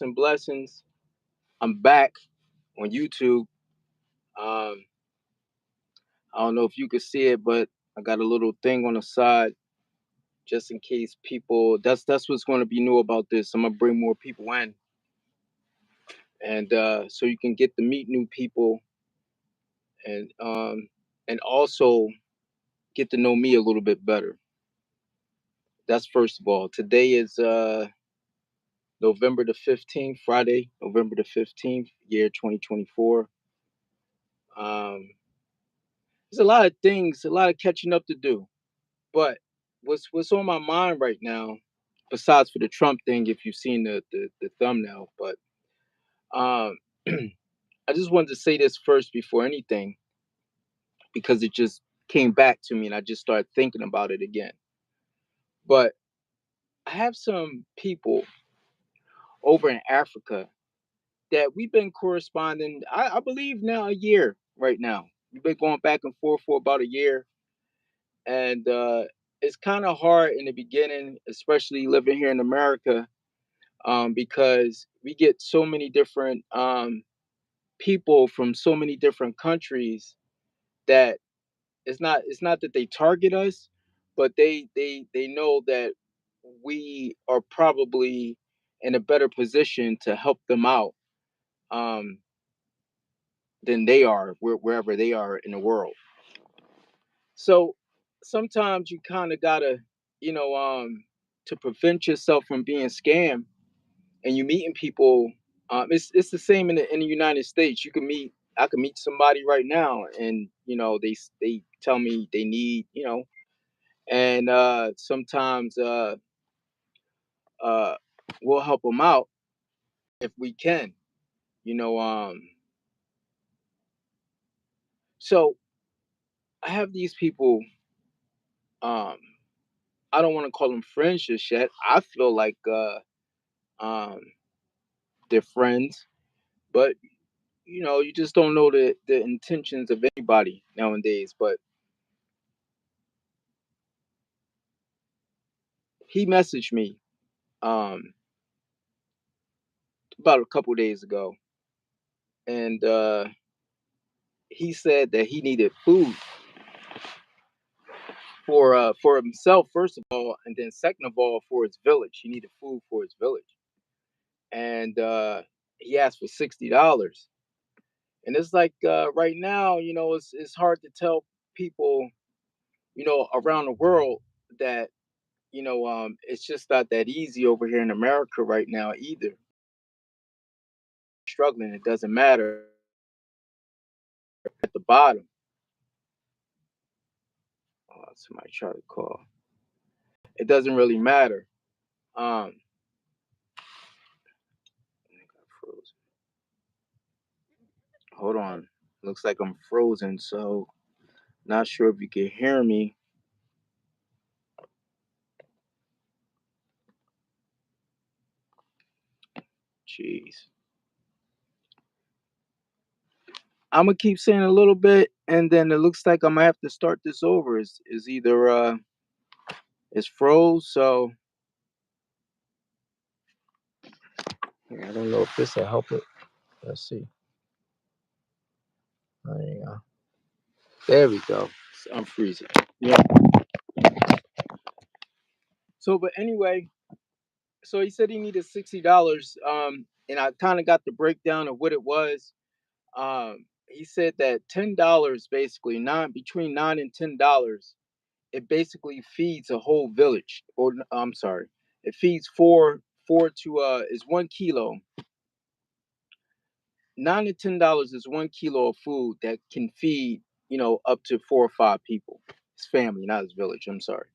and blessings. I'm back on YouTube. Um, I don't know if you can see it, but I got a little thing on the side just in case people. That's what's going to be new about this. I'm gonna bring more people in, and so you can get to meet new people, and also get to know me a little bit better. That's first of all. Today is November the 15th, Friday, November the 15th, year 2024. Um, there's a lot of things, a lot of catching up to do. But what's on my mind right now, besides for the Trump thing, if you've seen the thumbnail, but um, I just wanted to say this first before anything because it just came back to me and I just started thinking about it again. But I have some people over in Africa that we've been corresponding. I believe now a year right now. We've been going back and forth for about a year, and it's kind of hard in the beginning, especially living here in America, because we get so many different people from so many different countries that it's not that they target us, but they know that we are probably in a better position to help them out um, than they are wherever they are in the world. So sometimes you kind of gotta, you know, to prevent yourself from being scammed and you meeting people. It's the same in the United States. I can meet somebody right now, and they tell me they need, and sometimes uh, we'll help them out if we can, you know. So I have these people. Um, I don't want to call them friends just yet. I feel like um, they're friends, but you just don't know the intentions of anybody nowadays. But he messaged me um, about a couple days ago, and he said that he needed food for himself first of all, and then second of all for his village. He needed food for his village, and he asked for $60. And it's like right now, it's hard to tell people, around the world that it's just not that easy over here in America right now either. Struggling, it doesn't matter at the bottom. Oh, somebody try to call. It doesn't really matter. Um, I got frozen. Hold on. Looks like I'm frozen, so not sure if you can hear me. Jeez. I'm gonna keep saying a little bit, and then it looks like I'm gonna have to start this over. Is either it's froze, so I don't know if this will help it. Let's see. There you go. There we go. I'm freezing. Yeah. So, but anyway, so he said he needed $60. And I kind of got the breakdown of what it was. He said that $10 basically between $9 and $10, it basically feeds a whole village. Or I'm sorry, it feeds four to is 1 kilo. $9 to $10 is 1 kilo of food that can feed up to 4 or 5 people. His family, not his village. I'm sorry.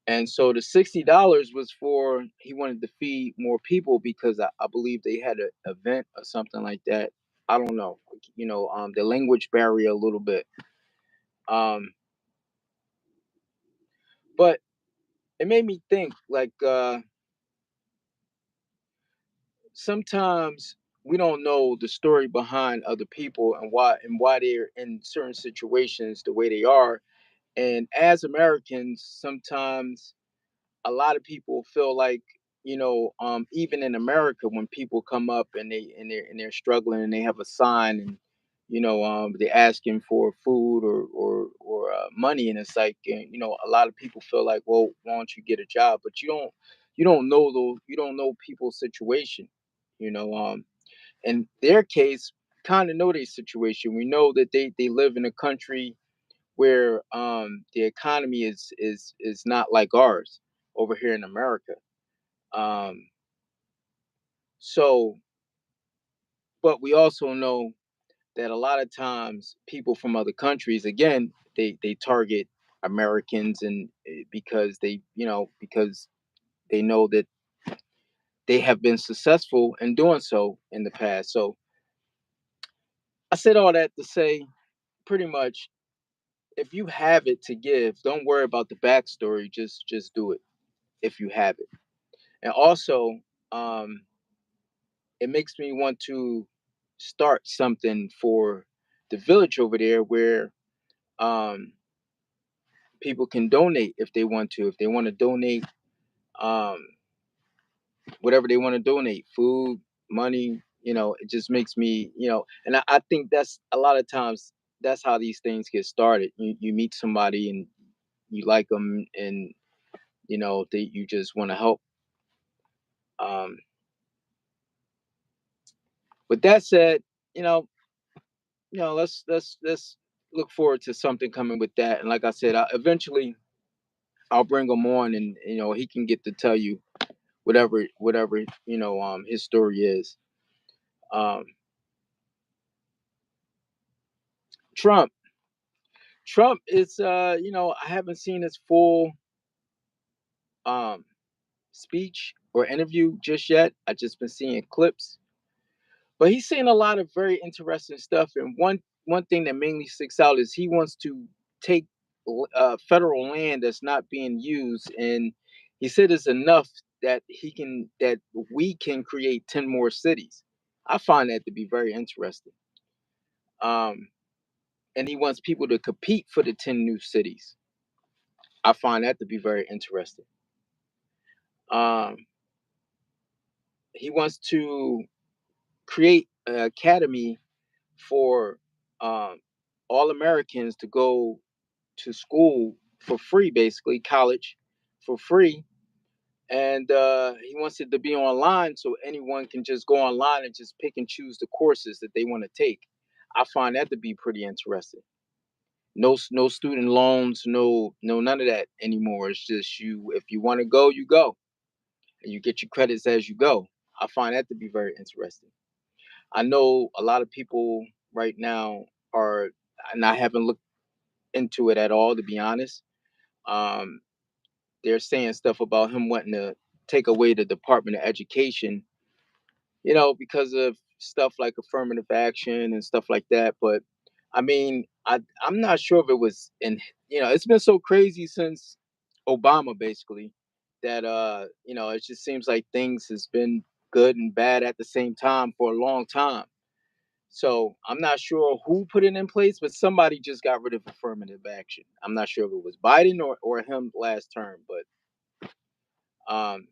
And so the $60 was for he wanted to feed more people because I believe they had an event or something like that. I don't know. The language barrier a little bit. Um, but it made me think like sometimes we don't know the story behind other people and why they're in certain situations the way they are. And as Americans, sometimes a lot of people feel like even in America, when people come up and they're struggling and they have a sign, and they're asking for food or money, and it's like, a lot of people feel like, well, why don't you get a job? But you don't know those, you don't know people's situation. you know in their case, kind of know their situation. We know that they live in a country where the economy is not like ours over here in America. um so, but we also know that a lot of times people from other countries, again, they target Americans, and because because they know that they have been successful in doing so in the past. So I said all that to say, pretty much, if you have it to give, don't worry about the backstory. Just do it if you have it. And also, um, it makes me want to start something for the village over there, where um, people can donate if they want to. If they want to donate, um, whatever they want to donate, food, money, it just makes me, and I think that's a lot of times that's how these things get started. You meet somebody and you like them, and you just want to help. Um, with that said, you know, let's look forward to something coming with that. And like I said, eventually I'll bring him on, and he can get to tell you whatever his story is. Um, Trump. Trump is, I haven't seen his full um speech or interview just yet. I just been seeing clips, but he's saying a lot of very interesting stuff. And one thing that mainly sticks out is he wants to take federal land that's not being used, and he said it's enough that we can create 10 more cities. I find that to be very interesting. Um, and he wants people to compete for the 10 new cities. I find that to be very interesting. Um, he wants to create an academy for um, all Americans to go to school for free, basically college for free. And he wants it to be online, so anyone can just go online and just pick and choose the courses that they want to take. I find that to be pretty interesting. No student loans, no none of that anymore. It's just, you, if you want to go, you go, and you get your credits as you go. I find that to be very interesting. I know a lot of people right now are, and I haven't looked into it at all, to be honest. Um, they're saying stuff about him wanting to take away the Department of Education, because of stuff like affirmative action and stuff like that. But I mean, I'm not sure if it was in, it's been so crazy since Obama, basically, that it just seems like things has been good and bad at the same time for a long time. So I'm not sure who put it in place, but somebody just got rid of affirmative action. I'm not sure if it was Biden or him last term, um,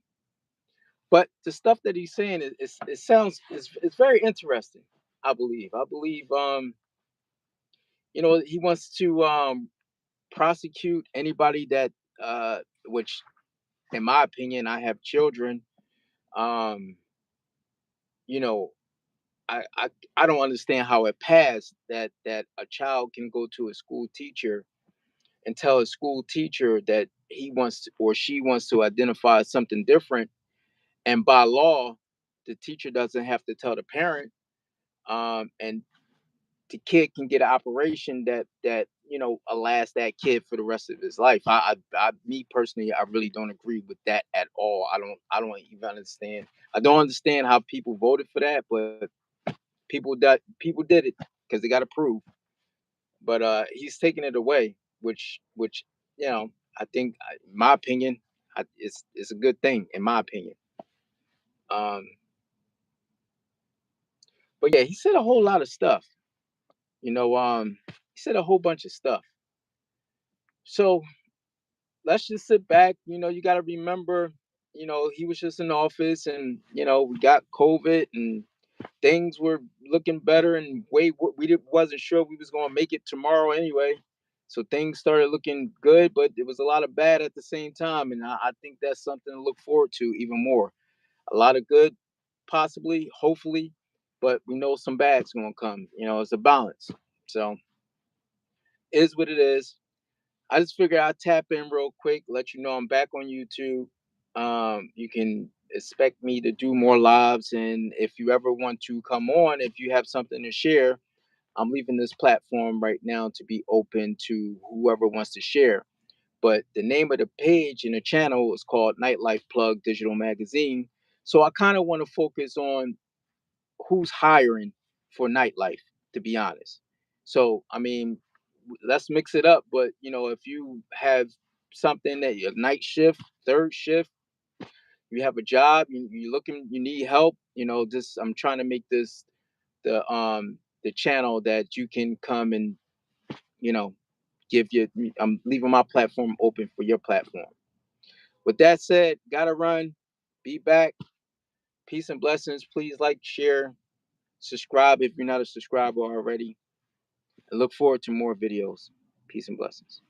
but the stuff that he's saying, it sounds, it's very interesting. I believe he wants to prosecute anybody that which, in my opinion, I have children. Um, you know, I don't understand how it passed that a child can go to a school teacher and tell a school teacher that he wants to, or she wants to identify as something different, and by law the teacher doesn't have to tell the parent, and the kid can get an operation that lasts that kid for the rest of his life. Me personally, I really don't agree with that at all. I don't even understand. I don't understand how people voted for that, but people did it because they got approved. But he's taking it away, which I think, in my opinion, it's a good thing in my opinion. Um, but yeah, he said a whole lot of stuff. He said a whole bunch of stuff. So let's just sit back. You got to remember. he was just in office, and we got COVID, and things were looking better, and wasn't sure we was going to make it tomorrow anyway. So things started looking good, but it was a lot of bad at the same time, and I think that's something to look forward to even more. A lot of good, possibly, hopefully, but we know some bad's going to come. It's a balance. So is what it is. I just figured I'd tap in real quick, let you know I'm back on YouTube. You can expect me to do more lives, and if you ever want to come on, if you have something to share, I'm leaving this platform right now to be open to whoever wants to share. But the name of the page and the channel is called Nightlife Plug Digital Magazine. So I kind of want to focus on who's hiring for nightlife, to be honest. So, I mean, let's mix it up. But, if you have something that your night shift, third shift, you have a job, you're looking, you need help, just I'm trying to make this the channel that you can come and, you know, give your I'm leaving my platform open for your platform. With that said, gotta run, be back. Peace and blessings. Please like, share, subscribe if you're not a subscriber already. I look forward to more videos. Peace and blessings.